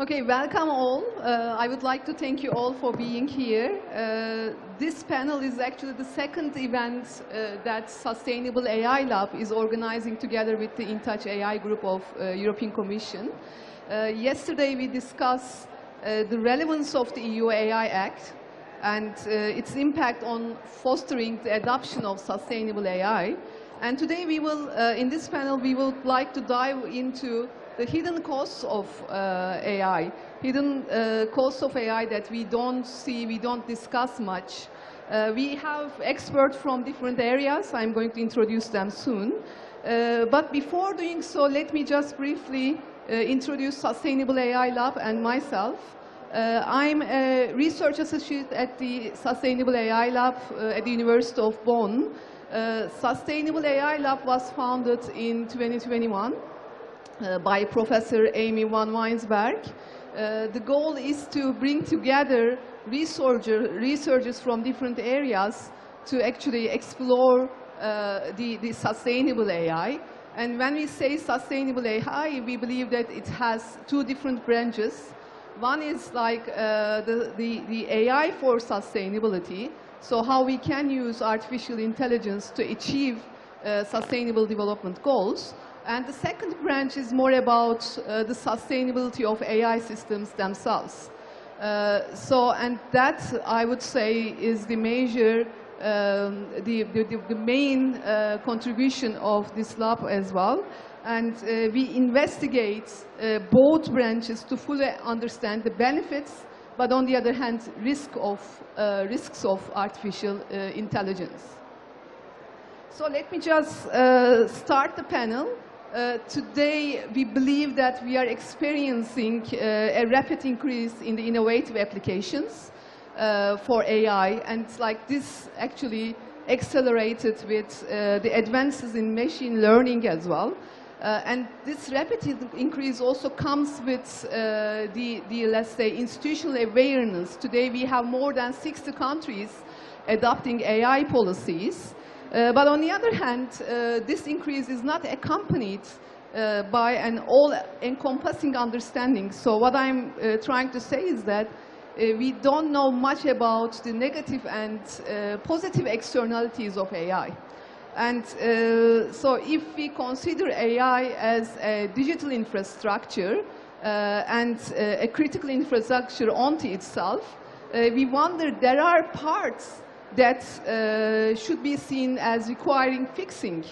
Okay, welcome all. I would like to thank you all for being here. This panel is actually the second event that Sustainable AI Lab is organizing together with the InTouchAI group of European Commission. Yesterday we discussed the relevance of the EU AI Act and its impact on fostering the adoption of sustainable AI. And today we will, in this panel, we would like to dive into the hidden costs of AI, hidden costs of AI that we don't see, we don't discuss much. We have experts from different areas. I'm going to introduce them soon. But before doing so, let me just briefly introduce Sustainable AI Lab and myself. I'm a research associate at the Sustainable AI Lab at the University of Bonn. Sustainable AI Lab was founded in 2021 by Professor Amy van Weinsberg. The goal is to bring together researchers from different areas to actually explore the sustainable AI. And when we say sustainable AI, we believe that it has two different branches. One is like the AI for sustainability, so how we can use artificial intelligence to achieve sustainable development goals. And the second branch is more about the sustainability of AI systems themselves. And that, I would say, is the major, the main contribution of this lab as well. And we investigate both branches to fully understand the benefits, but on the other hand, risks of artificial intelligence. So let me just start the panel. Today, we believe that we are experiencing a rapid increase in the innovative applications for AI, and like this actually accelerated with the advances in machine learning as well. And this rapid increase also comes with let's say, institutional awareness. Today, we have more than 60 countries adopting AI policies. But on the other hand, this increase is not accompanied by an all-encompassing understanding. So what I'm trying to say is that we don't know much about the negative and positive externalities of AI. And so if we consider AI as a digital infrastructure and a critical infrastructure onto itself, we wonder there are parts that should be seen as requiring fixing,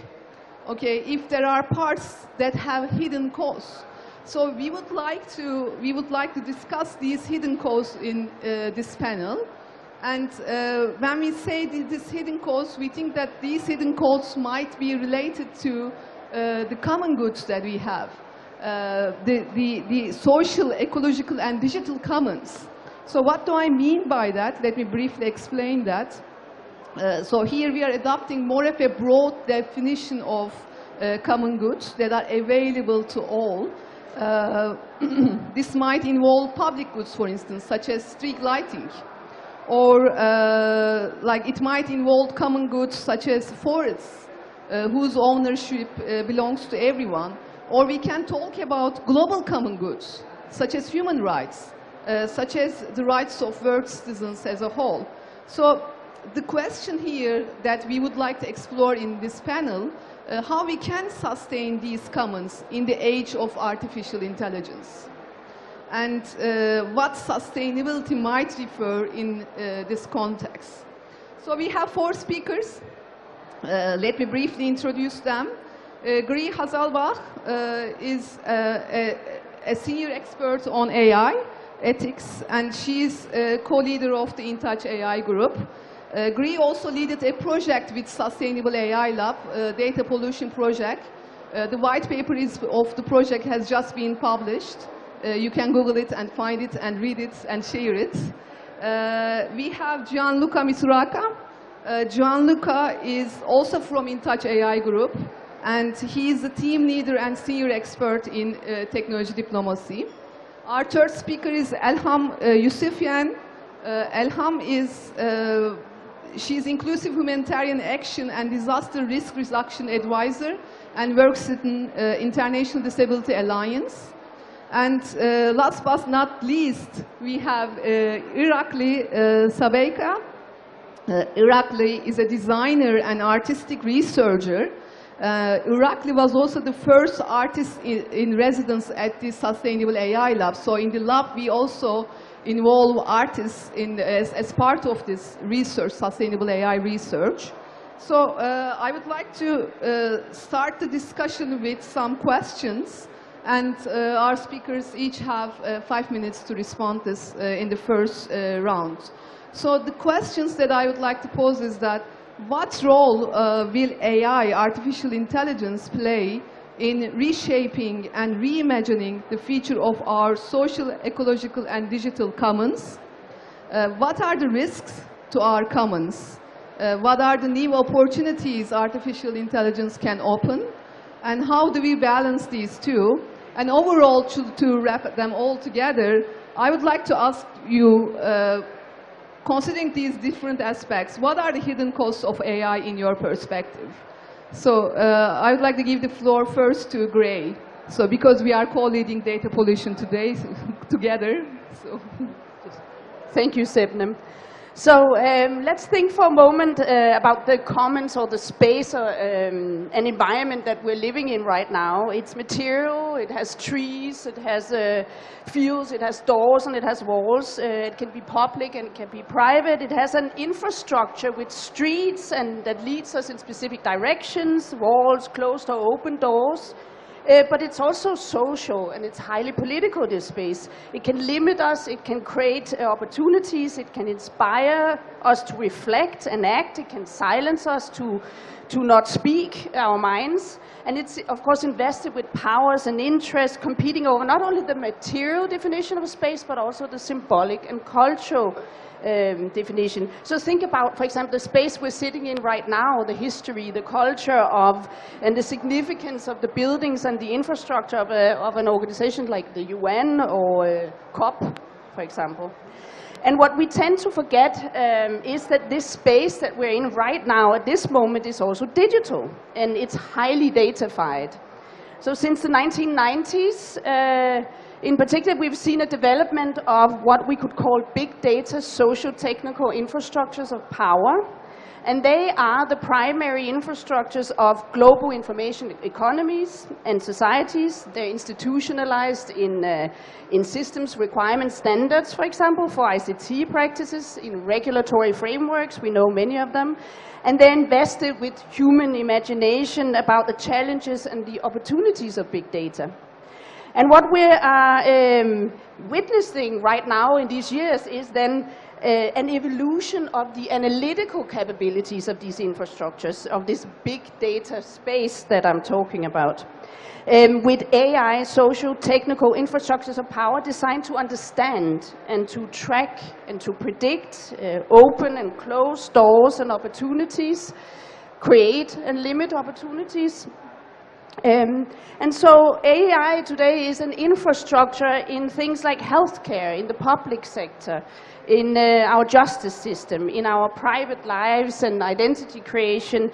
okay, if there are parts that have hidden costs. So we would like to discuss these hidden costs in this panel. And when we say this hidden costs, we think that these hidden costs might be related to the common goods that we have, the social, ecological, and digital commons. So what do I mean by that? Let me briefly explain that. So here we are adopting more of a broad definition of common goods that are available to all. This might involve public goods, for instance, such as street lighting. Or like it might involve common goods such as forests, whose ownership belongs to everyone. Or we can talk about global common goods, such as human rights, such as the rights of world citizens as a whole. So the question here that we would like to explore in this panel, how we can sustain these commons in the age of artificial intelligence. And what sustainability might refer in this context. So we have 4 speakers. Let me briefly introduce them. Hasselbalch is a senior expert on AI ethics, and she's a co-leader of the InTouchAI group. Also led a project with Sustainable AI Lab, data pollution project. The white paper of the project has just been published. You can Google it and find it and read it and share it. We have Gianluca Misuraca. Gianluca is also from InTouchAI group, and he is the team leader and senior expert in technology diplomacy. Our third speaker is Elham Youssefian. Elham is she's Inclusive Humanitarian Action and Disaster Risk Reduction Advisor and works in International Disability Alliance. And last but not least, we have Irakli Sabekia. Irakli is a designer and artistic researcher. Irakli was also the first artist in residence at the Sustainable AI Lab. So in the lab, we also involve artists as part of this research, Sustainable AI research. So I would like to start the discussion with some questions. And our speakers each have 5 minutes to respond this in the first round. So the questions that I would like to pose is that what role will AI, artificial intelligence, play in reshaping and reimagining the future of our social, ecological, and digital commons? What are the risks to our commons? What are the new opportunities artificial intelligence can open? And how do we balance these two? And overall, to wrap them all together, I would like to ask you, considering these different aspects, what are the hidden costs of AI in your perspective? So I would like to give the floor first to Gray. So because we are co-leading data pollution today together. So. Thank you, Sebnem. So let's think for a moment about the commons or the space or an environment that we're living in right now. It's material, it has trees, it has fields, it has doors and it has walls. It can be public and it can be private. It has an infrastructure with streets and that leads us in specific directions, walls, closed or open doors. But it's also social and it's highly political, this space. It can limit us, it can create opportunities, it can inspire us to reflect and act, it can silence us to not speak our minds. And it's, of course, invested with powers and interests competing over not only the material definition of space, but also the symbolic and cultural definition. So think about, for example, the space we're sitting in right now, the history, the culture of, and the significance of the buildings and the infrastructure of an organization like the UN or COP, for example. And what we tend to forget is that this space that we're in right now at this moment is also digital, and it's highly datafied. So since the 1990s, in particular, we've seen a development of what we could call big data socio-technical infrastructures of power. And they are the primary infrastructures of global information economies and societies. They're institutionalized in systems requirement standards, for example, for ICT practices, in regulatory frameworks. We know many of them. And they're invested with human imagination about the challenges and the opportunities of big data. And what we are witnessing right now in these years is then an evolution of the analytical capabilities of these infrastructures, of this big data space that I'm talking about. With AI, social, technical infrastructures of power designed to understand and to track and to predict open and close doors and opportunities, create and limit opportunities. And so AI today is an infrastructure in things like healthcare, in the public sector, in our justice system, in our private lives and identity creation.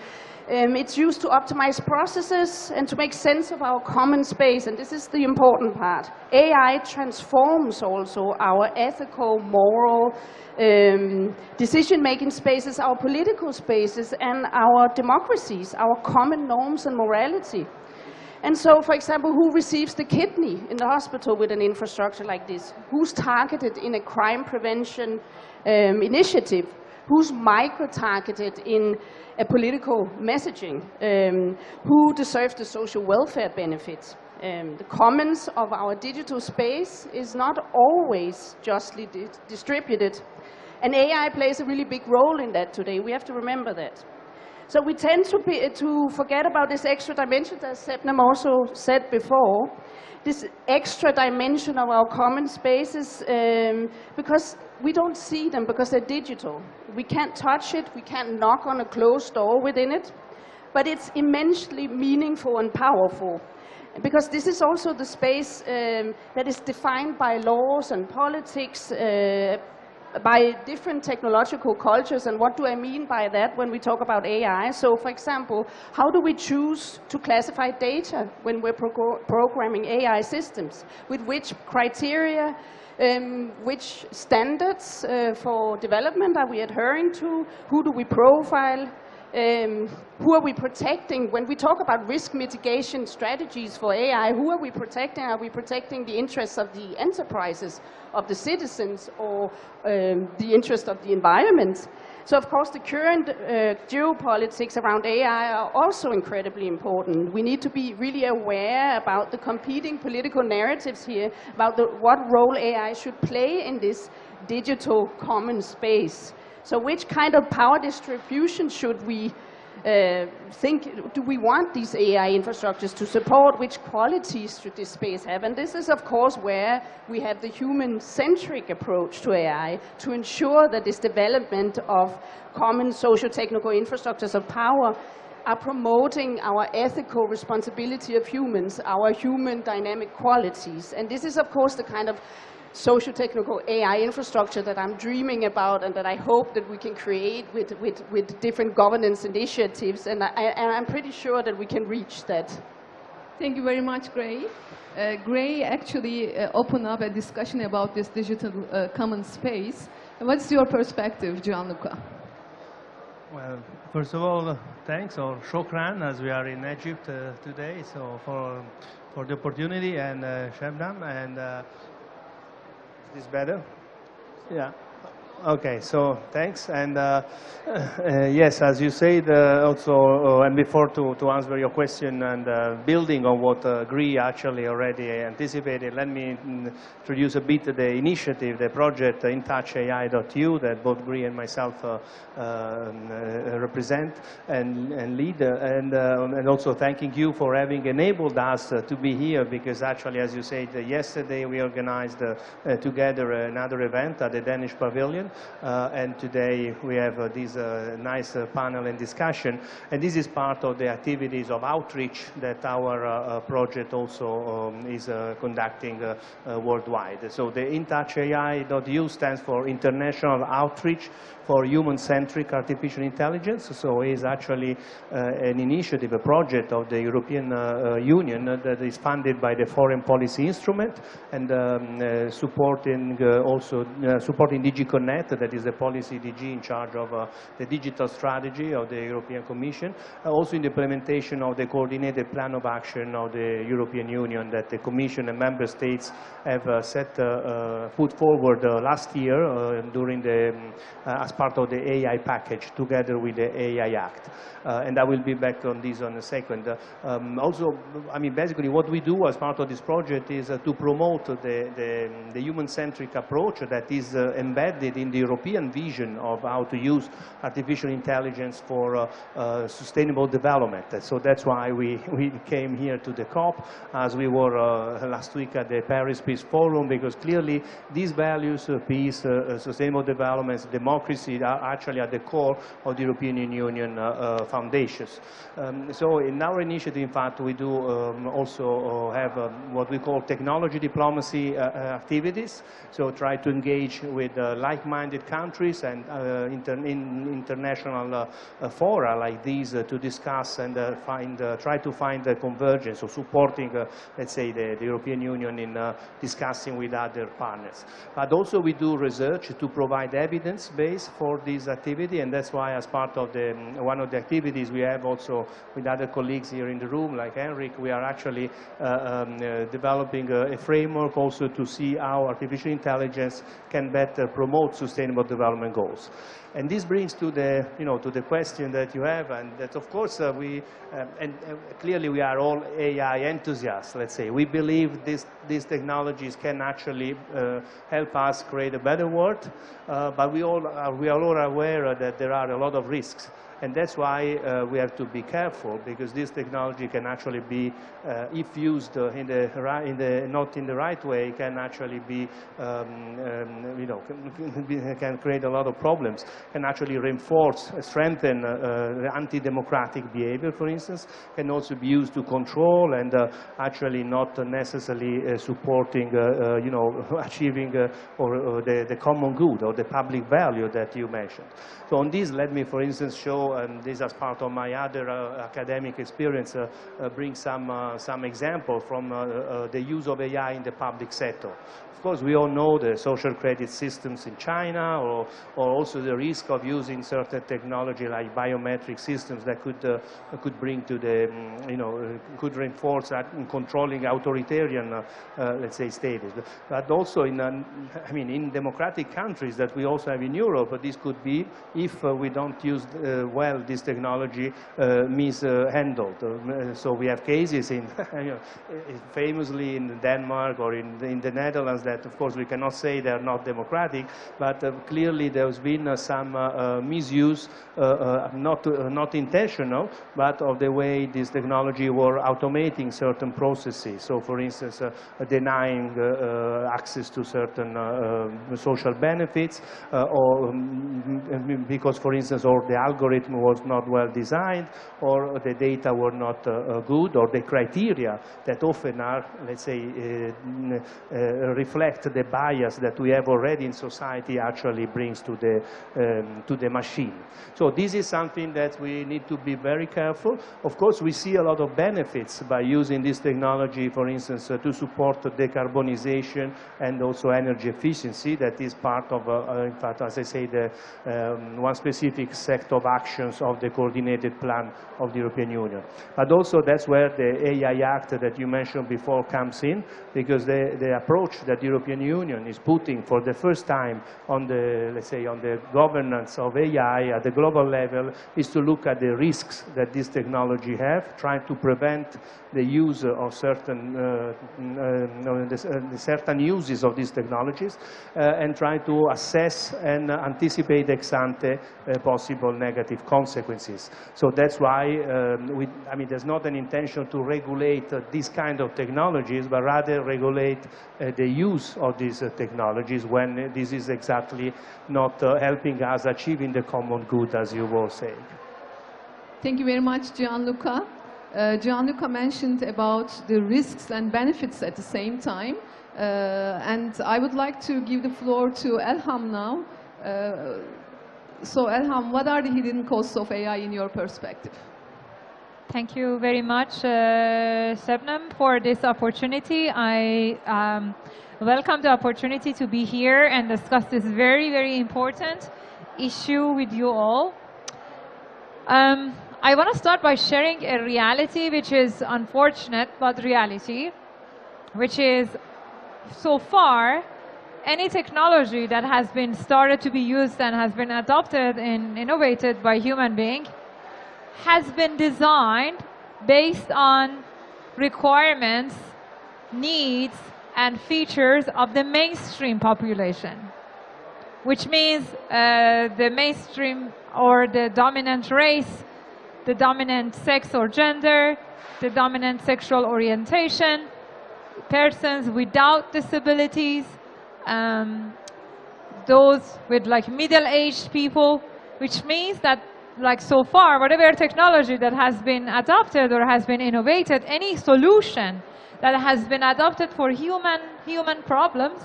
It's used to optimize processes and to make sense of our common space, and this is the important part. AI transforms also our ethical, moral, decision-making spaces, our political spaces, and our democracies, our common norms and morality. And so, for example, who receives the kidney in the hospital with an infrastructure like this? Who's targeted in a crime prevention initiative? Who's micro-targeted in a political messaging? Who deserves the social welfare benefits? The commons of our digital space is not always justly distributed. And AI plays a really big role in that today. We have to remember that. So we tend to forget about this extra dimension, as Sebnem also said before, this extra dimension of our common spaces, because we don't see them, because they're digital. We can't touch it, we can't knock on a closed door within it, but it's immensely meaningful and powerful. Because this is also the space that is defined by laws and politics, by different technological cultures. And what do I mean by that when we talk about AI? So, for example, how do we choose to classify data when we're programming AI systems? With which criteria, which standards for development are we adhering to? Who do we profile? Who are we protecting? When we talk about risk mitigation strategies for AI, who are we protecting? Are we protecting the interests of the enterprises, of the citizens, or the interest of the environment? So, of course, the current geopolitics around AI are also incredibly important. We need to be really aware about the competing political narratives here, about what role AI should play in this digital common space. So which kind of power distribution should we do we want these AI infrastructures to support? Which qualities should this space have? And this is, of course, where we have the human-centric approach to AI to ensure that this development of common socio-technical infrastructures of power are promoting our ethical responsibility of humans, our human dynamic qualities. And this is, of course, the kind of socio-technical AI infrastructure that I'm dreaming about and that I hope that we can create with different governance initiatives, and I'm pretty sure that we can reach that. Thank you very much, Gray. Gray actually opened up a discussion about this digital common space. What's your perspective, Gianluca? Well, first of all, thanks, or shukran, as we are in Egypt today, so for the opportunity, and Sebnem, and is this better? Yeah. Okay, so thanks, and yes, as you said, also, and before to answer your question, and building on what Gry actually already anticipated, let me introduce a bit the initiative, the project InTouchAI.eu that both Gry and myself represent and lead, and also thanking you for having enabled us to be here, because actually, as you said, yesterday we organized together another event at the Danish Pavilion. And today we have this nice panel and discussion, and this is part of the activities of outreach that our project also is conducting worldwide. So the InTouchAI.eu stands for International Outreach for Human-Centric Artificial Intelligence. So it is actually an initiative, a project of the European Union that is funded by the Foreign Policy Instrument, and supporting also supporting DigiConnect, that is the policy DG in charge of the digital strategy of the European Commission, also in the implementation of the coordinated plan of action of the European Union that the Commission and Member States have put forward last year during the as part of the AI package together with the AI Act. And I will be back on this in a second. Also, I mean, basically what we do as part of this project is to promote the human-centric approach that is embedded in the European vision of how to use artificial intelligence for sustainable development. So that's why we came here to the COP, as we were last week at the Paris Peace Forum, because clearly these values, peace, sustainable development, democracy, are actually at the core of the European Union foundations. So in our initiative, in fact, we do also have what we call technology diplomacy activities. So try to engage with like-minded countries and international fora like these to discuss and try to find a convergence, or supporting, let's say, the European Union in discussing with other partners. But also we do research to provide evidence base for this activity, and that's why, as part of one of the activities we have also with other colleagues here in the room, like Henrik, we are actually developing a framework also to see how artificial intelligence can better promote sustainable development goals. And this brings to the, to the question that you have, and that of course clearly we are all AI enthusiasts, let's say. We believe these technologies can actually help us create a better world, but we are all aware that there are a lot of risks. And that's why we have to be careful, because this technology can actually be, if used not in the right way, can actually be, can create a lot of problems, can actually reinforce, strengthen anti-democratic behavior, for instance, can also be used to control and actually not necessarily supporting, achieving the common good or the public value that you mentioned. So on this, let me, for instance, show, and this as part of my other academic experience, bring some example from the use of AI in the public sector. Of course, we all know the social credit systems in China, or also the risk of using certain technology like biometric systems that could bring to the, could reinforce controlling authoritarian, let's say, status. But also in democratic countries that we also have in Europe, this could be, if we don't use well this technology, mishandled. So we have cases in, famously in Denmark or in the Netherlands, that of course we cannot say they are not democratic, but clearly there's been some misuse, not intentional, but of the way this technology were automating certain processes. So for instance, denying access to certain social benefits, or because, for instance, or the algorithm was not well designed, or the data were not good, or the criteria that often are, let's say, reflect the bias that we have already in society actually brings to the machine. So this is something that we need to be very careful. Of course, we see a lot of benefits by using this technology, for instance, to support decarbonization and also energy efficiency. That is part of, in fact, as I say, the one specific set of actions of the coordinated plan of the European Union. But also that's where the AI Act that you mentioned before comes in, because the approach that the European Union is putting for the first time on the, let's say, on the governance of AI at the global level is to look at the risks that this technology have, trying to prevent the use of certain certain uses of these technologies, and try to assess and anticipate ex ante possible negative consequences. So that's why there's not an intention to regulate these kind of technologies, but rather regulate the use of these technologies when this is exactly not helping us achieving the common good, as you were saying. Thank you very much, Gianluca. Gianluca mentioned about the risks and benefits at the same time. And I would like to give the floor to Elham now. So Elham, what are the hidden costs of AI in your perspective? Thank you very much, Sebnem, for this opportunity. I welcome the opportunity to be here and discuss this very, very important issue with you all. I want to start by sharing a reality which is unfortunate, but reality, which is so far any technology that has been started to be used and has been adopted and innovated by human beings has been designed based on requirements, needs, and features of the mainstream population, which means the mainstream or the dominant race, the dominant sex or gender, the dominant sexual orientation, persons without disabilities, those with like middle-aged people, which means that like so far, whatever technology that has been adopted or has been innovated, any solution that has been adopted for human problems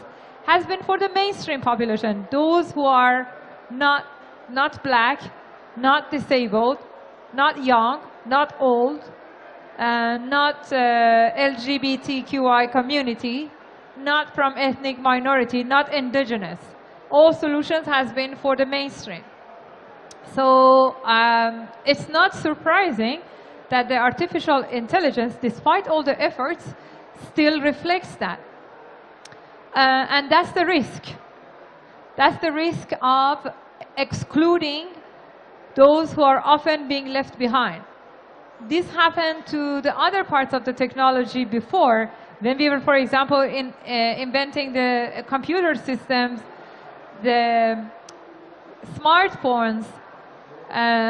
has been for the mainstream population, those who are not black, not disabled, not young, not old, not LGBTQI community, not from ethnic minority, not indigenous. All solutions has been for the mainstream. So it's not surprising that the artificial intelligence, despite all the efforts, still reflects that. And that's the risk. That's the risk of excluding those who are often being left behind. This happened to the other parts of the technology before, when we were, for example, inventing the computer systems, the smartphones,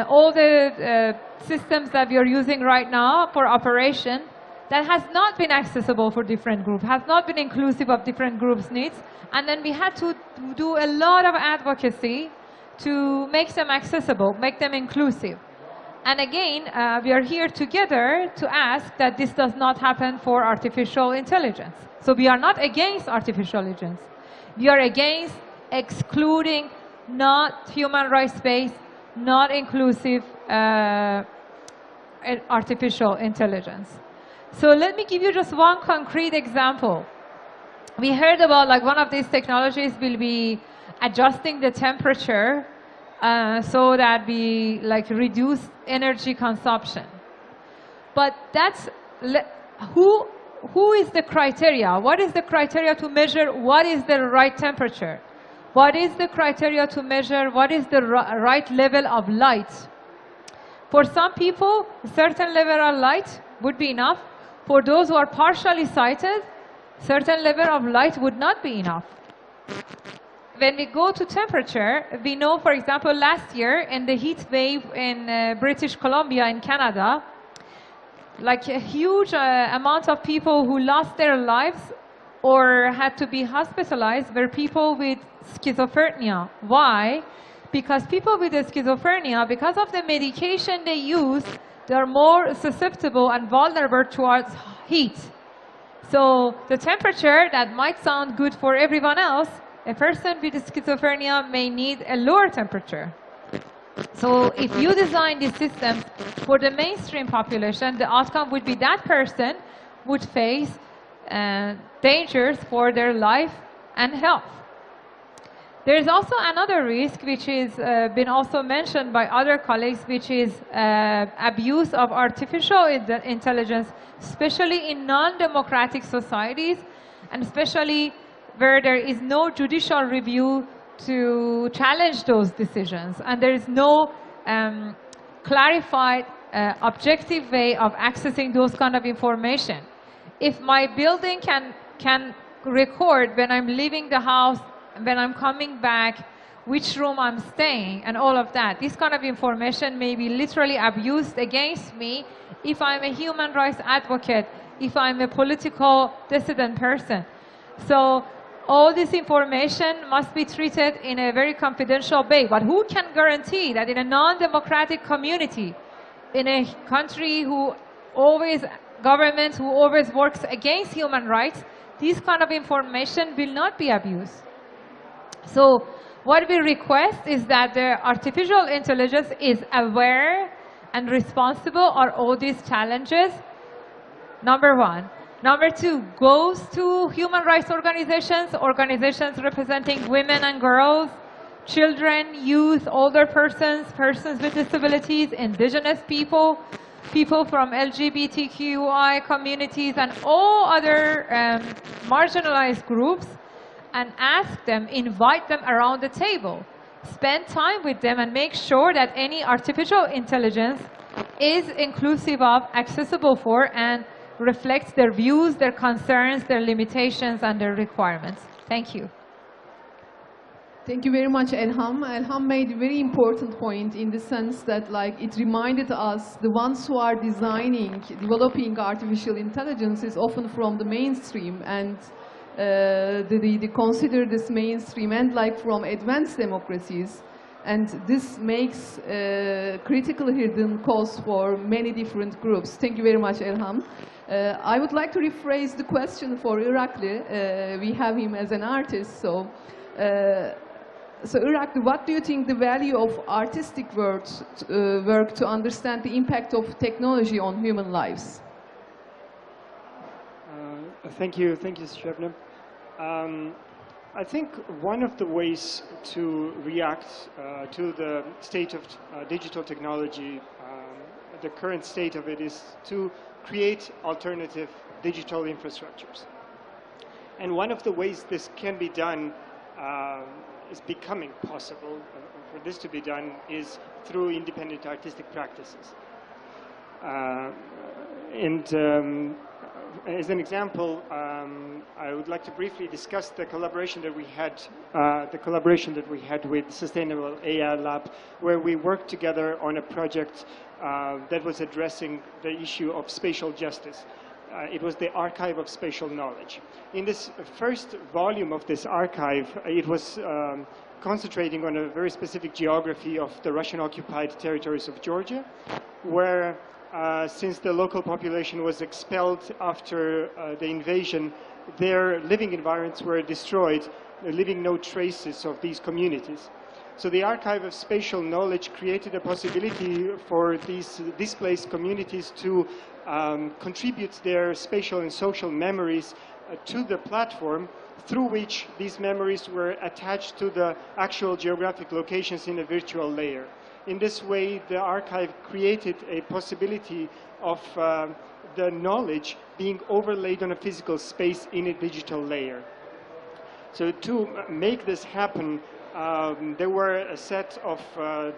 all the systems that we are using right now for operation that has not been accessible for different groups, has not been inclusive of different groups' needs. And then we had to do a lot of advocacy to make them accessible, make them inclusive. And again, we are here together to ask that this does not happen for artificial intelligence. So we are not against artificial intelligence. We are against excluding not human rights-based, not inclusive artificial intelligence. So let me give you just one concrete example. We heard about like one of these technologies will be adjusting the temperature so that we like reduce energy consumption. But that's who is the criteria? What is the criteria to measure what is the right temperature? What is the criteria to measure what is the right level of light? For some people, a certain level of light would be enough. For those who are partially sighted, certain level of light would not be enough. When we go to temperature, we know, for example, last year in the heat wave in British Columbia in Canada, like a huge amount of people who lost their lives or had to be hospitalized were people with schizophrenia. Why? Because people with schizophrenia, because of the medication they use, they are more susceptible and vulnerable towards heat. So the temperature that might sound good for everyone else, a person with schizophrenia may need a lower temperature. So if you design these systems for the mainstream population, the outcome would be that person would face dangers for their life and health. There is also another risk which is been also mentioned by other colleagues, which is abuse of artificial intelligence, especially in non-democratic societies, and especially where there is no judicial review to challenge those decisions, and there is no clarified, objective way of accessing those kind of information. If my building can record when I'm leaving the house, when I'm coming back, which room I'm staying, and all of that, this kind of information may be literally abused against me if I'm a human rights advocate, if I'm a political dissident person. So all this information must be treated in a very confidential way. But who can guarantee that in a non-democratic community, in a country government who always works against human rights, this kind of information will not be abused? So what we request is that the artificial intelligence is aware and responsible of all these challenges, number one. Number two, goes to human rights organizations, organizations representing women and girls, children, youth, older persons, persons with disabilities, indigenous people, people from LGBTQI communities, and all other marginalized groups, and ask them, invite them around the table. Spend time with them and make sure that any artificial intelligence is inclusive of, accessible for, and reflects their views, their concerns, their limitations, and their requirements. Thank you. Thank you very much, Elham. Elham made a very important point in the sense that like, it reminded us the ones who are developing artificial intelligence is often from the mainstream, and they consider this mainstream and like from advanced democracies. And this makes critical hidden costs for many different groups. Thank you very much, Elham. I would like to rephrase the question for Irakli. We have him as an artist, so Irakli, what do you think the value of artistic work to understand the impact of technology on human lives? Thank you, Sebnem. I think one of the ways to react to the state of digital technology, the current state of it, is to create alternative digital infrastructures. And one of the ways this can be done, is becoming possible for this to be done, is through independent artistic practices. as an example, I would like to briefly discuss the collaboration that we had with Sustainable AI Lab, where we worked together on a project that was addressing the issue of spatial justice. It was the Archive of Spatial Knowledge. In this first volume of this archive, it was concentrating on a very specific geography of the Russian-occupied territories of Georgia, where since the local population was expelled after the invasion, their living environments were destroyed, leaving no traces of these communities. So the Archive of Spatial Knowledge created a possibility for these displaced communities to contribute their spatial and social memories to the platform, through which these memories were attached to the actual geographic locations in a virtual layer. In this way, the archive created a possibility of the knowledge being overlaid on a physical space in a digital layer. So to make this happen, there were a set of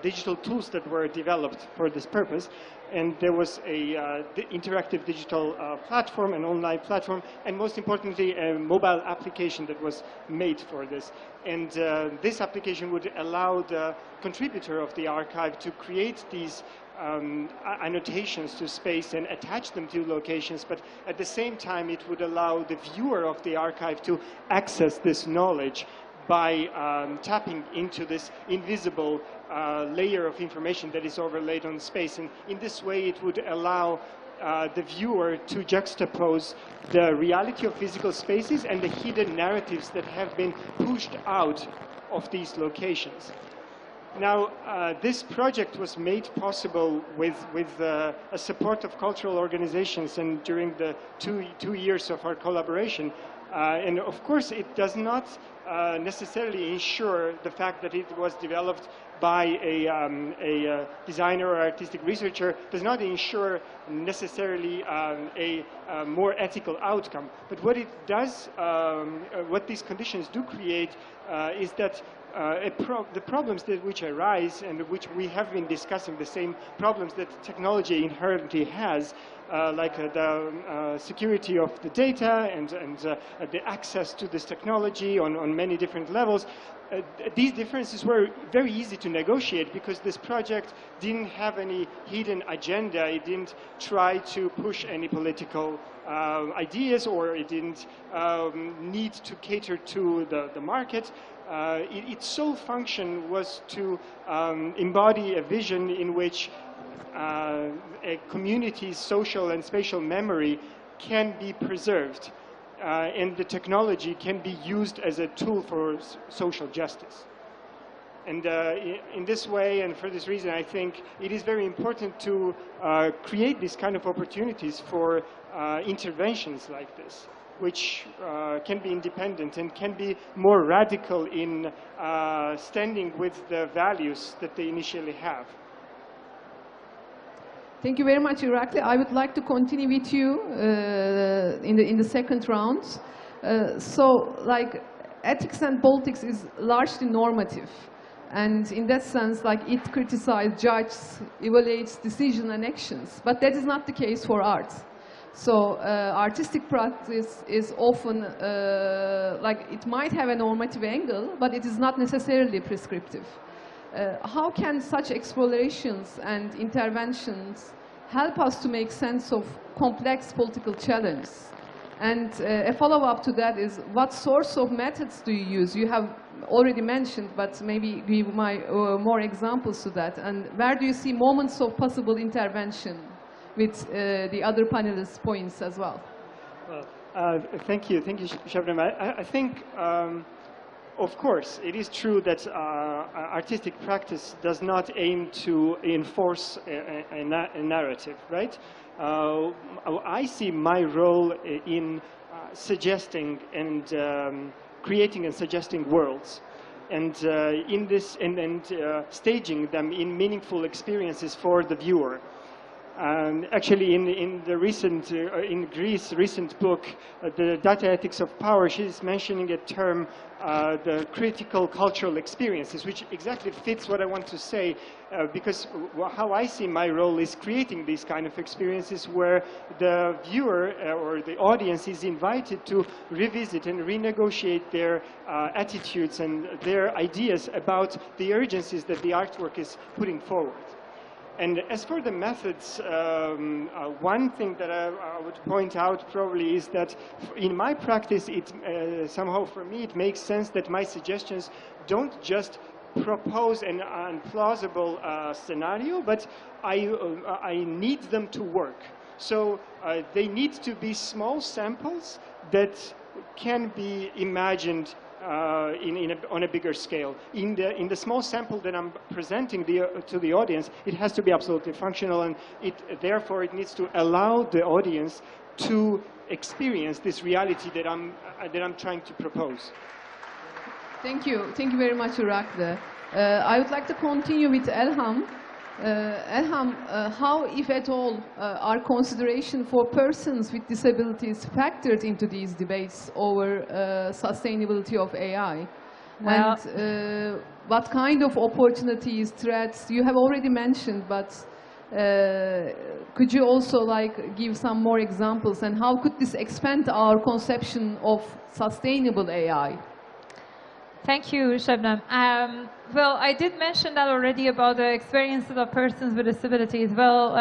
digital tools that were developed for this purpose, and there was a interactive digital platform, an online platform, and most importantly, a mobile application that was made for this. And this application would allow the contributor of the archive to create these annotations to space and attach them to locations, but at the same time it would allow the viewer of the archive to access this knowledge by tapping into this invisible layer of information that is overlaid on space. And in this way, it would allow the viewer to juxtapose the reality of physical spaces and the hidden narratives that have been pushed out of these locations. Now, this project was made possible with a support of cultural organizations, and during the two years of our collaboration. And of course, it does not necessarily ensure the fact that it was developed by a designer or artistic researcher does not ensure necessarily a more ethical outcome. But what it does, what these conditions do create is that the problems which arise and which we have been discussing, the same problems that technology inherently has, like the security of the data and the access to this technology on many different levels. These differences were very easy to negotiate because this project didn't have any hidden agenda. It didn't try to push any political ideas, or it didn't need to cater to the market. Its sole function was to embody a vision in which a community's social and spatial memory can be preserved, and the technology can be used as a tool for social justice. And in this way, and for this reason, I think it is very important to create these kind of opportunities for interventions like this, which can be independent and can be more radical in standing with the values that they initially have. Thank you very much, Irakli. I would like to continue with you in the second round. So, like, ethics and politics is largely normative. And in that sense, like, it criticizes, judges, evaluates decisions and actions. But that is not the case for art. So artistic practice is often, like, it might have a normative angle, but it is not necessarily prescriptive. How can such explorations and interventions help us to make sense of complex political challenges? And a follow-up to that is, what sorts of methods do you use? You have already mentioned, but maybe give more examples to that. And where do you see moments of possible intervention with the other panelists' points as well? Well, thank you, Sebnem. I think, of course, it is true that artistic practice does not aim to enforce a narrative, right? I see my role in suggesting and creating and suggesting worlds, and in this and staging them in meaningful experiences for the viewer. Actually, in the recent, in Greece, recent book, The Data Ethics of Power, she's mentioning a term, the critical cultural experiences, which exactly fits what I want to say, because how I see my role is creating these kind of experiences where the viewer or the audience is invited to revisit and renegotiate their attitudes and their ideas about the urgencies that the artwork is putting forward. And as for the methods, one thing that I would point out probably is that in my practice, it somehow for me it makes sense that my suggestions don't just propose an implausible scenario, but I need them to work. So they need to be small samples that can be imagined on a bigger scale. In the small sample that I'm presenting to the audience, it has to be absolutely functional, and therefore it needs to allow the audience to experience this reality that I'm trying to propose. Thank you very much, Irakli. I would like to continue with Elham. Elham, how, if at all, are consideration for persons with disabilities factored into these debates over sustainability of AI? Well, And what kind of opportunities, threats, you have already mentioned, but could you also give some more examples, and how could this expand our conception of sustainable AI? Thank you, Sebnem. Well, I did mention that already about the experiences of persons with disabilities. Well,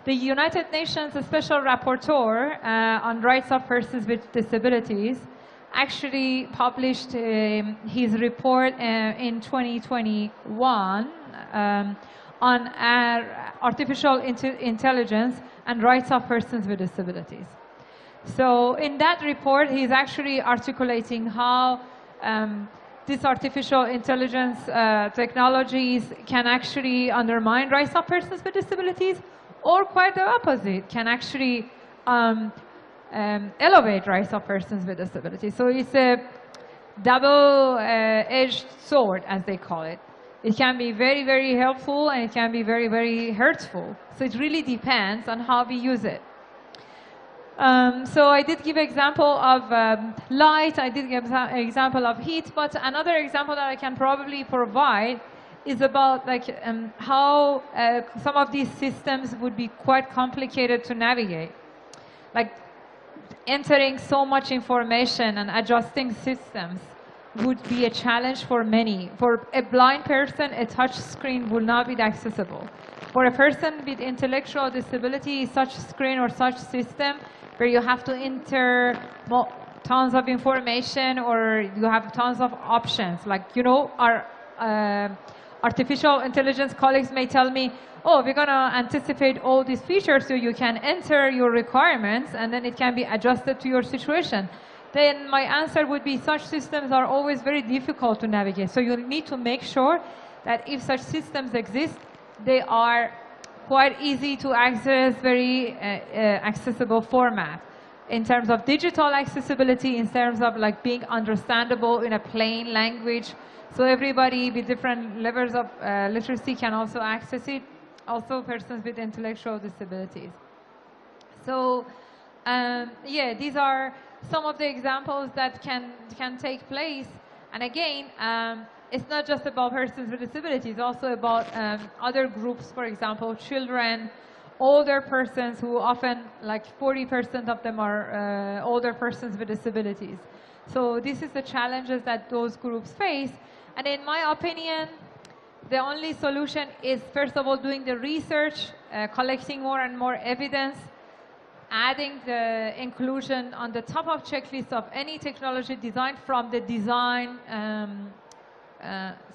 the United Nations Special Rapporteur on Rights of Persons with Disabilities actually published his report in 2021 on artificial intelligence and rights of persons with disabilities. So in that report, he's actually articulating how these artificial intelligence technologies can actually undermine rights of persons with disabilities, or quite the opposite, can actually elevate rights of persons with disabilities. So it's a double-edged sword, as they call it. It can be very, very helpful, and it can be very, very hurtful. So it really depends on how we use it. So I did give example of light, I did give example of heat, but another example that I can probably provide is about how some of these systems would be quite complicated to navigate. Like entering so much information and adjusting systems would be a challenge for many. For a blind person, a touch screen will not be accessible. For a person with intellectual disability, such screen or such system where you have to enter tons of information, or you have tons of options. Like, you know, our artificial intelligence colleagues may tell me, oh, we're going to anticipate all these features so you can enter your requirements and then it can be adjusted to your situation. Then my answer would be such systems are always very difficult to navigate. So you need to make sure that if such systems exist, they are quite easy to access, very accessible format. In terms of digital accessibility, in terms of being understandable in a plain language, so everybody with different levels of literacy can also access it, also persons with intellectual disabilities. So yeah, these are some of the examples that can take place. And again, it's not just about persons with disabilities, it's also about other groups, for example, children, older persons who often, 40% of them are older persons with disabilities. So this is the challenges that those groups face. And in my opinion, the only solution is, first of all, doing the research, collecting more and more evidence, adding the inclusion on the top of checklist of any technology designed from the design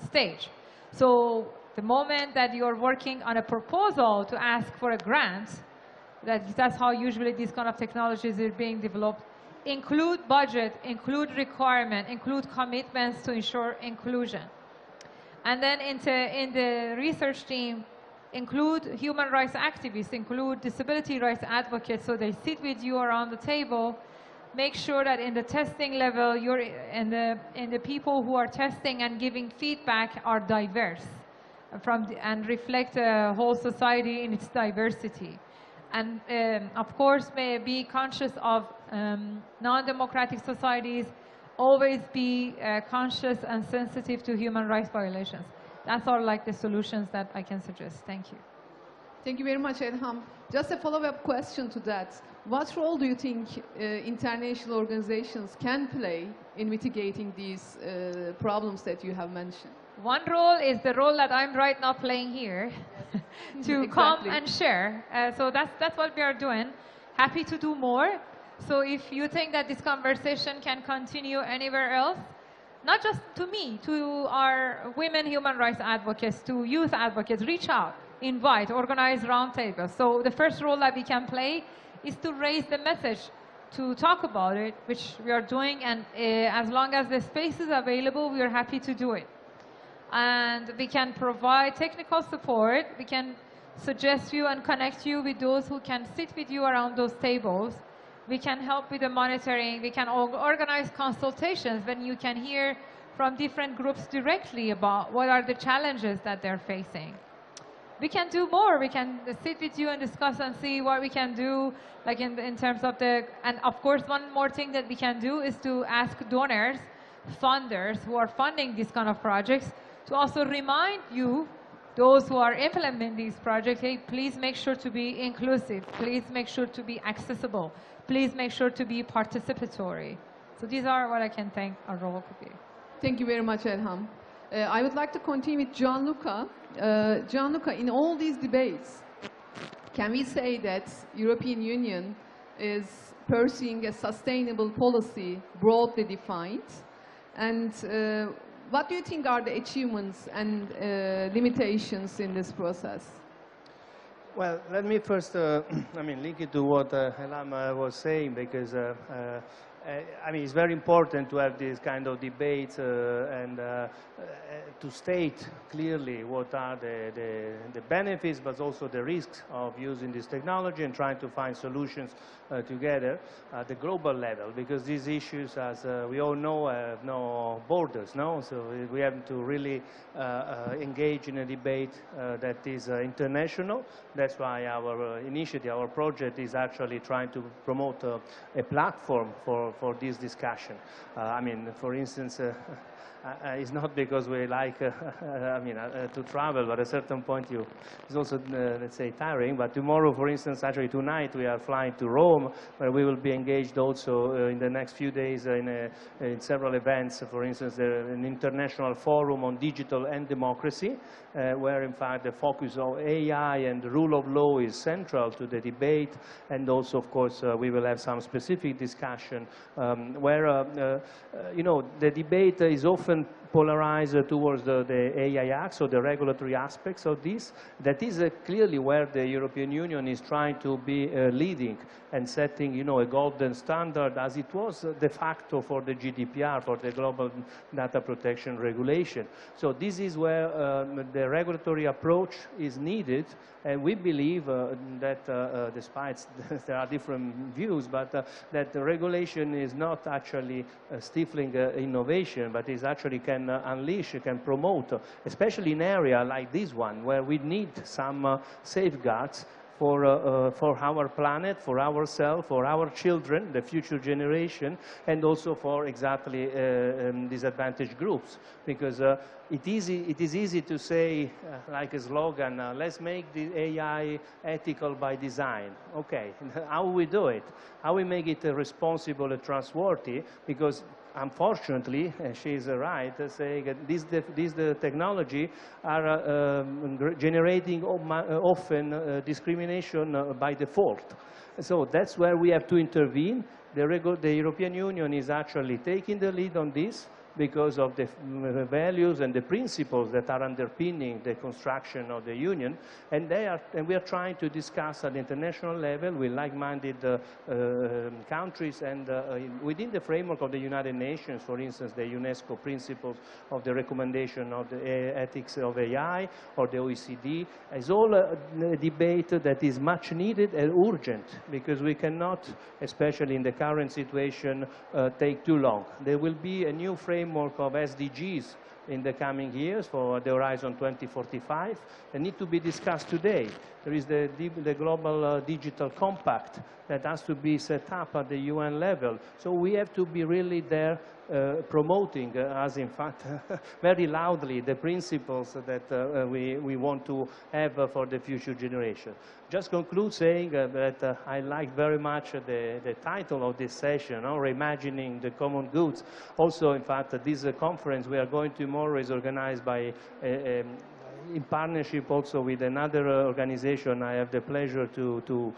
stage. So the moment that you're working on a proposal to ask for a grant, that's how usually these kind of technologies are being developed. Include budget, include requirement, include commitments to ensure inclusion. And then in the research team, include human rights activists, include disability rights advocates, so they sit with you around the table. Make sure that in the testing level, you're in the people who are testing and giving feedback are diverse. and reflect the whole society in its diversity. And of course, may be conscious of non-democratic societies, always be conscious and sensitive to human rights violations. That's all like the solutions that I can suggest. Thank you. Thank you very much, Elham. Just a follow-up question to that. What role do you think international organizations can play in mitigating these problems that you have mentioned? One role is the role that I'm right now playing here, to come and share. So that's what we are doing. Happy to do more. So if you think that this conversation can continue anywhere else, not just to me, to our women human rights advocates, to youth advocates, reach out, invite, organize roundtables. So the first role that we can play is to raise the message, to talk about it, which we are doing, and as long as the space is available, we are happy to do it. And we can provide technical support. We can suggest you and connect you with those who can sit with you around those tables. We can help with the monitoring. We can organize consultations when you can hear from different groups directly about what are the challenges that they're facing. We can do more. We can sit with you and discuss and see what we can do, like in terms of and of course, one more thing that we can do is to ask donors, funders who are funding these kind of projects, to also remind you, those who are implementing these projects, hey, please make sure to be inclusive. Please make sure to be accessible. Please make sure to be participatory. So these are what I can think our role could be. Thank you very much, Elham. I would like to continue with Gianluca. Gianluca, in all these debates, can we say that European Union is pursuing a sustainable policy broadly defined? And what do you think are the achievements and limitations in this process? Well, let me first, link it to what Elham was saying, because it's very important to have these kind of debates and to state clearly what are the benefits, but also the risks of using this technology and trying to find solutions together at the global level, because these issues, as we all know, have no borders, no? So we have to really engage in a debate that is international. That's why our initiative, our project is actually trying to promote a platform for this discussion. For instance, it's not because we like to travel, but at a certain point it's also, let's say, tiring. But tomorrow, for instance, actually tonight, we are flying to Rome, where we will be engaged also in the next few days in several events. For instance, an international forum on digital and democracy, where in fact the focus of AI and the rule of law is central to the debate. And also, of course, we will have some specific discussion where, the debate is often polarized towards the AI Act, so the regulatory aspects of this. That is clearly where the European Union is trying to be leading and setting, a golden standard, as it was de facto for the GDPR, for the Global Data Protection Regulation. So this is where the regulatory approach is needed, and we believe that despite there are different views, but that the regulation is not actually stifling innovation, but is actually can unleash, can promote, especially in an area like this one, where we need some safeguards for our planet, for ourselves, for our children, the future generation, and also for exactly disadvantaged groups. Because it is easy to say, like a slogan, let's make the AI ethical by design. Okay, how we do it? How we make it responsible and trustworthy? Because unfortunately, she is right, saying that this technology are generating often discrimination by default. So that's where we have to intervene. The European Union is actually taking the lead on this, because of the values and the principles that are underpinning the construction of the Union. And we are trying to discuss at the international level with like-minded countries, and within the framework of the United Nations, for instance, the UNESCO principles of the recommendation of the ethics of AI, or the OECD, is all a debate that is much needed and urgent, because we cannot, especially in the current situation, take too long. There will be a new framework of SDGs in the coming years for the Horizon 2045 that need to be discussed today. There is the Global Digital Compact that has to be set up at the UN level. So we have to be really there promoting, as in fact, very loudly, the principles that we want to have for the future generation. Just conclude saying that I like very much the title of this session, Reimagining the Common Goods. Also, in fact, this conference we are going tomorrow is organized by in partnership also with another organization I have the pleasure to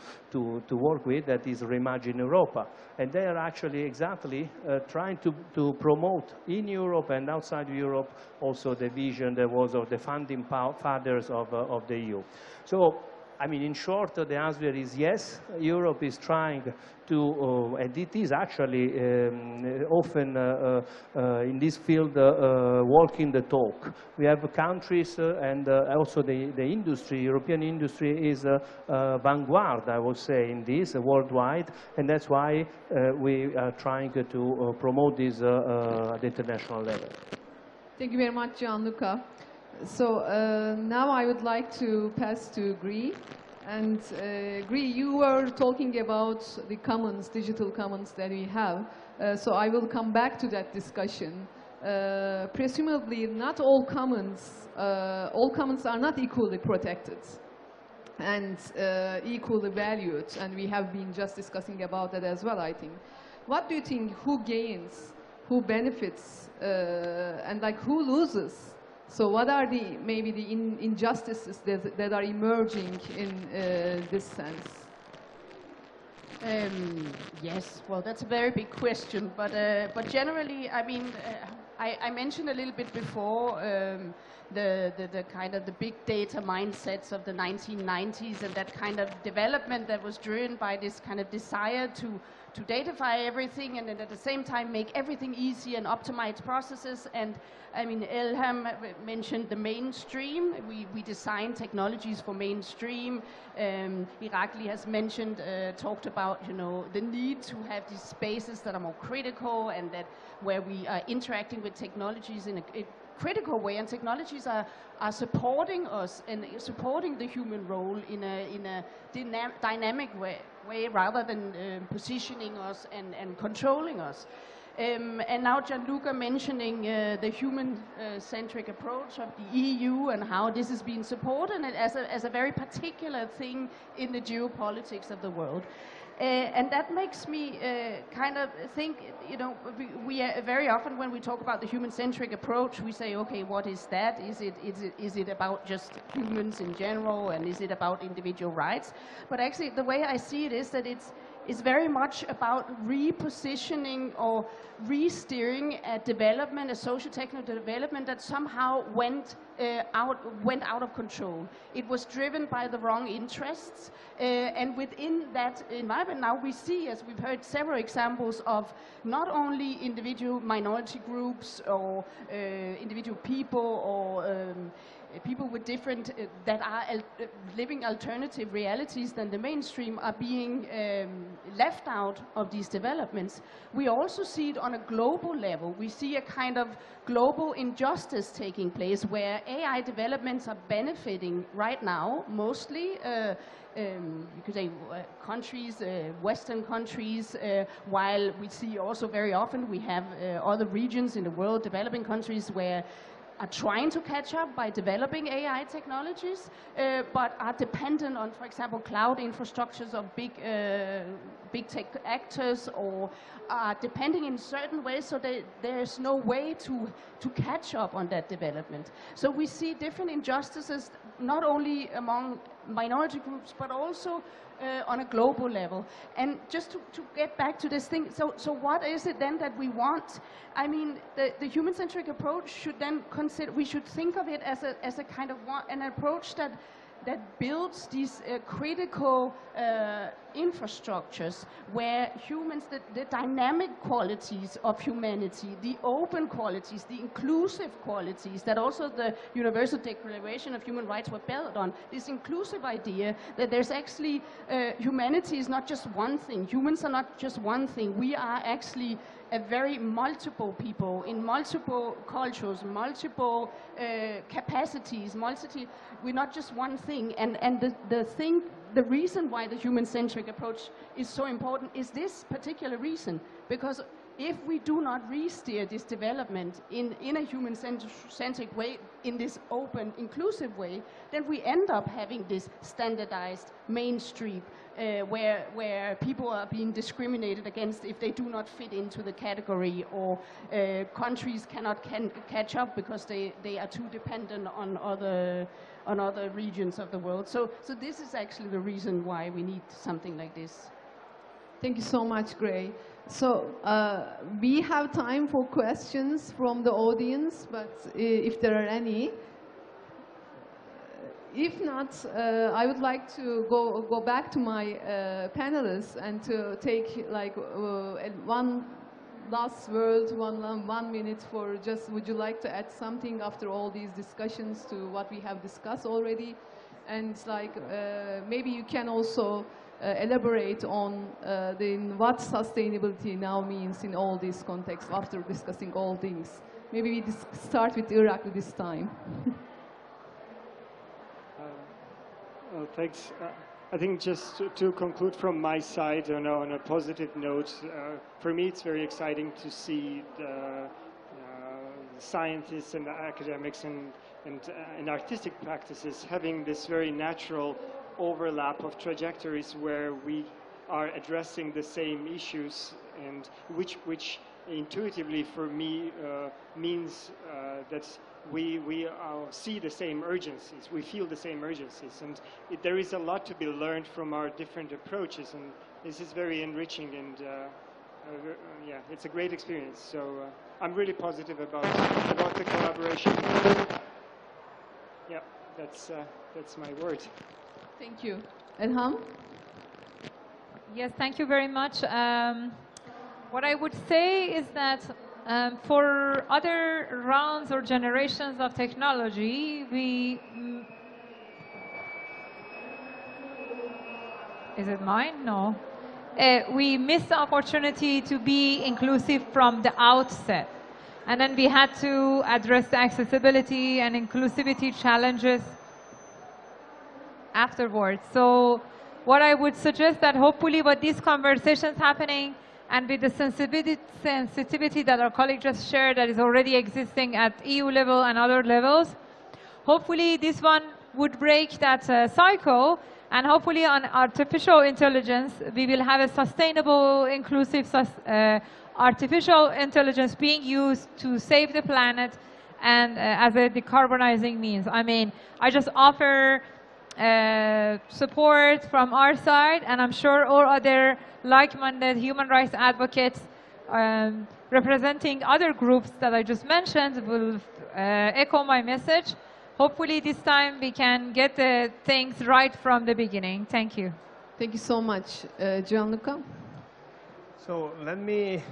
work with, that is Reimagine Europa. And they are actually exactly trying to promote in Europe and outside Europe also the vision that was of the founding fathers of the EU. So, I mean, in short, the answer is yes. Europe is trying to, and it is actually often in this field walking the talk. We have countries and also the industry, European industry is vanguard, I would say, in this worldwide, and that's why we are trying to promote this at the international level. Thank you very much, Gianluca. So now I would like to pass to Gri. And Gri, you were talking about the commons, digital commons that we have. So I will come back to that discussion. Presumably, not all commons are not equally protected and equally valued. And we have been just discussing about that as well, I think. What do you think, who gains, who benefits, and like who loses? So what are maybe the injustices that are emerging in this sense? Yes, well, that's a very big question, but generally, I mean, I mentioned a little bit before the kind of the big data mindsets of the 1990s and that kind of development that was driven by this kind of desire to datafy everything and then at the same time make everything easy and optimize processes. And I mean, Elham mentioned the mainstream. We design technologies for mainstream. Irakli has mentioned, talked about, you know, the need to have these spaces that are more critical and that where we are interacting with technologies in a critical way, and technologies are supporting us and supporting the human role in a dynamic way rather than positioning us and controlling us. And now Gianluca mentioning the human-centric approach of the EU and how this is being supported as a very particular thing in the geopolitics of the world. And that makes me kind of think, you know, we very often when we talk about the human-centric approach, we say, okay, what is that? Is it about just humans in general, and is it about individual rights? But actually, the way I see it is that it's very much about repositioning or re-steering a development, a socio-technical development that somehow went out of control. It was driven by the wrong interests, and within that environment now we see, as we've heard, several examples of not only individual minority groups or individual people or people with different, that are living alternative realities than the mainstream are being left out of these developments. We also see it on a global level. We see a kind of global injustice taking place where AI developments are benefiting right now, mostly you could say countries, Western countries, while we see also very often we have other regions in the world, developing countries, where are trying to catch up by developing AI technologies, but are dependent on, for example, cloud infrastructures of big tech actors, or are depending in certain ways, so there's no way to catch up on that development. So we see different injustices, not only among minority groups, but also on a global level. And just to get back to this thing, so what is it then that we want? I mean, the human-centric approach should then consider, we should think of it as a kind of an approach that builds these critical infrastructures where humans, the dynamic qualities of humanity, the open qualities, the inclusive qualities that also the Universal Declaration of Human Rights were built on, this inclusive idea that there's actually, humanity is not just one thing, humans are not just one thing, we are actually a very multiple people in multiple cultures, multiple capacities, we're not just one thing, and the reason why the human-centric approach is so important is this particular reason, because if we do not re-steer this development in a human-centric way, in this open, inclusive way, then we end up having this standardized mainstream where people are being discriminated against if they do not fit into the category, or countries cannot catch up because they are too dependent on other regions of the world. So this is actually the reason why we need something like this. Thank you so much, Gray. So we have time for questions from the audience, but if there are any. If not, I would like to go back to my panelists and to take like one last word, one minute for just, would you like to add something after all these discussions to what we have discussed already? And like maybe you can also elaborate on what sustainability now means in all these contexts after discussing all things. Maybe we start with Irakli this time. Well, thanks. I think just to conclude from my side on a positive note, for me it's very exciting to see the scientists and the academics and artistic practices having this very natural overlap of trajectories where we are addressing the same issues, and which intuitively for me means that we see the same urgencies, we feel the same urgencies, and there is a lot to be learned from our different approaches, and this is very enriching, and yeah, it's a great experience. So I'm really positive about the collaboration. Yeah, that's my word. Thank you. Elham? Yes, thank you very much. What I would say is that for other rounds or generations of technology, is it mine? No. We missed the opportunity to be inclusive from the outset. And then we had to address the accessibility and inclusivity challenges afterwards. So what I would suggest that hopefully with these conversations happening and with the sensitivity that our colleague just shared that is already existing at EU level and other levels, hopefully this one would break that cycle, and hopefully on artificial intelligence we will have a sustainable, inclusive artificial intelligence being used to save the planet and as a decarbonizing means. I mean, I just offer support from our side, and I'm sure all other like-minded human rights advocates representing other groups that I just mentioned will echo my message. Hopefully this time we can get the things right from the beginning. Thank you. Thank you so much. Gianluca? So let me,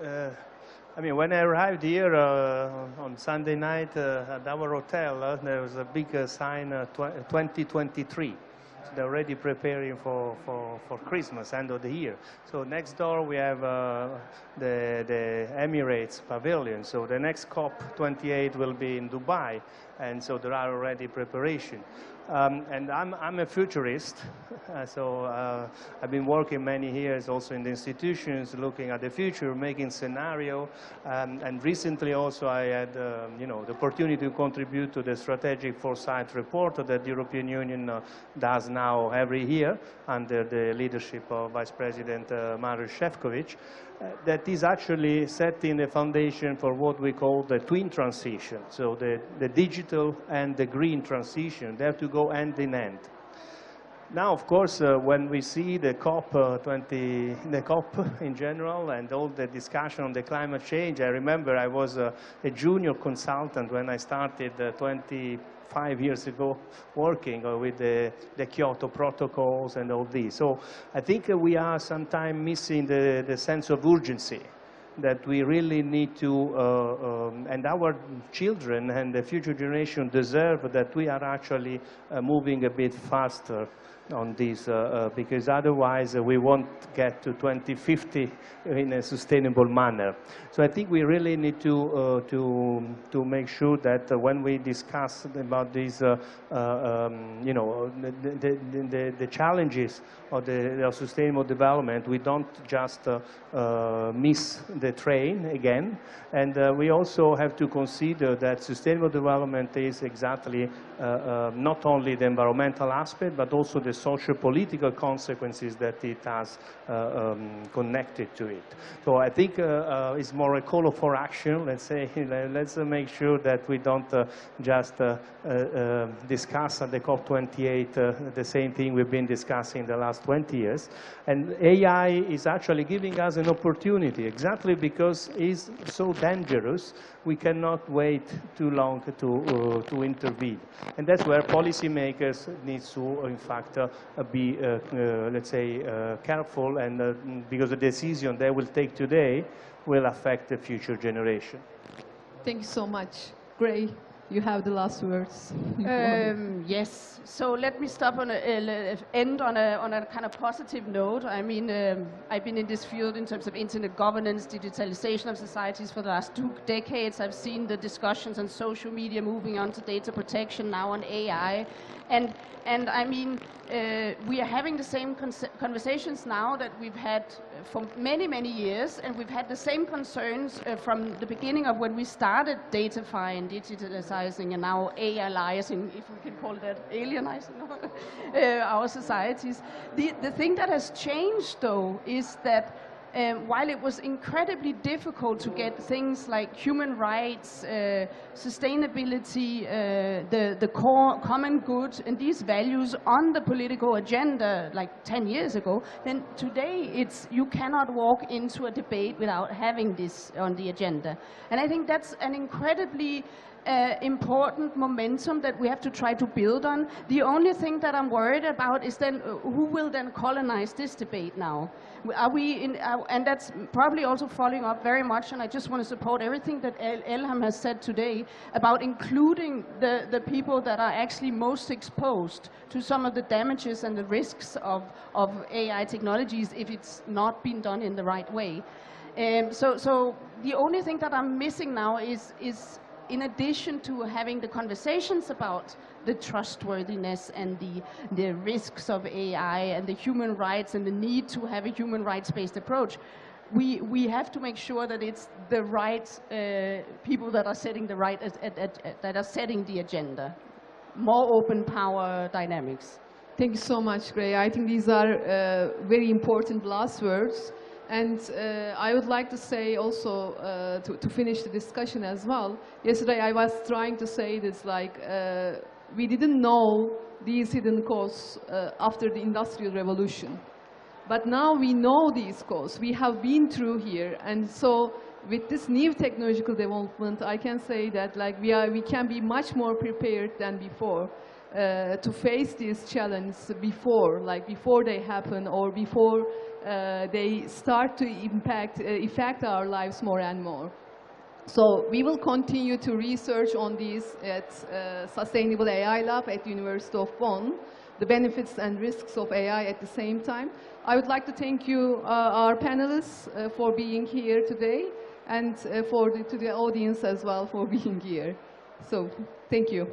I mean, when I arrived here on Sunday night at our hotel, there was a big sign, 2023. So they're already preparing for Christmas, end of the year. So next door we have the Emirates Pavilion. So the next COP28 will be in Dubai, and so there are already preparations. And I'm a futurist, so I've been working many years also in the institutions, looking at the future, making scenario, and recently also I had the opportunity to contribute to the strategic foresight report that the European Union does now every year under the leadership of Vice President Maroš Šefčovič. That is actually setting the foundation for what we call the twin transition. So the digital and the green transition, they have to go hand in hand. Now, of course, when we see the COP in general and all the discussion on the climate change, I remember I was a junior consultant when I started 25 5 years ago working with the Kyoto protocols and all these. So I think we are sometimes missing the sense of urgency that we really need to, and our children and the future generation deserve that we are actually moving a bit faster on this, because otherwise we won't get to 2050 in a sustainable manner. So I think we really need to make sure that when we discuss about these, you know, the challenges of the sustainable development, we don't just miss the train again. And we also have to consider that sustainable development is exactly not only the environmental aspect, but also the social political consequences that it has connected to it. So I think it's more a call for action. Let's say, let's make sure that we don't just discuss at the COP28 the same thing we've been discussing the last 20 years. And AI is actually giving us an opportunity, exactly because it's so dangerous. We cannot wait too long to intervene. And that's where policymakers need to, in fact, be, let's say, careful, and because the decision they will take today will affect the future generation. Thank you so much. Gray, you have the last words. Yes. So let me stop on end on a kind of positive note. I mean, I've been in this field in terms of internet governance, digitalization of societies for the last 2 decades. I've seen the discussions on social media moving on to data protection, now on AI. And I mean, we are having the same conversations now that we've had for many, many years, and we've had the same concerns from the beginning of when we started datafying, digitalizing, and now alienizing, if we can call it that, alienizing our societies. The thing that has changed, though, is that while it was incredibly difficult to get things like human rights, sustainability, the core common good, and these values on the political agenda like 10 years ago, then today you cannot walk into a debate without having this on the agenda. And I think that's an incredibly important momentum that we have to try to build on. The only thing that I'm worried about is then who will then colonize this debate now? Are we in, and that's probably also following up very much, and I just want to support everything that Elham has said today about including the people that are actually most exposed to some of the damages and the risks of AI technologies if it's not been done in the right way. So the only thing that I'm missing now is in addition to having the conversations about the trustworthiness and the risks of AI and the human rights and the need to have a human rights-based approach, we have to make sure that it's the right people that are setting the right that are setting the agenda. More open power dynamics. Thank you so much, Gray. I think these are very important last words. And I would like to say also, to finish the discussion as well, yesterday I was trying to say this, like, we didn't know these hidden costs after the Industrial Revolution. But now we know these costs. We have been through here. And so with this new technological development, I can say that like, we can be much more prepared than before to face these challenges before they happen, or before they start to affect our lives more and more. So we will continue to research on these at Sustainable AI Lab at the University of Bonn, the benefits and risks of AI at the same time. I would like to thank you, our panelists, for being here today, and to the audience as well for being here. So thank you.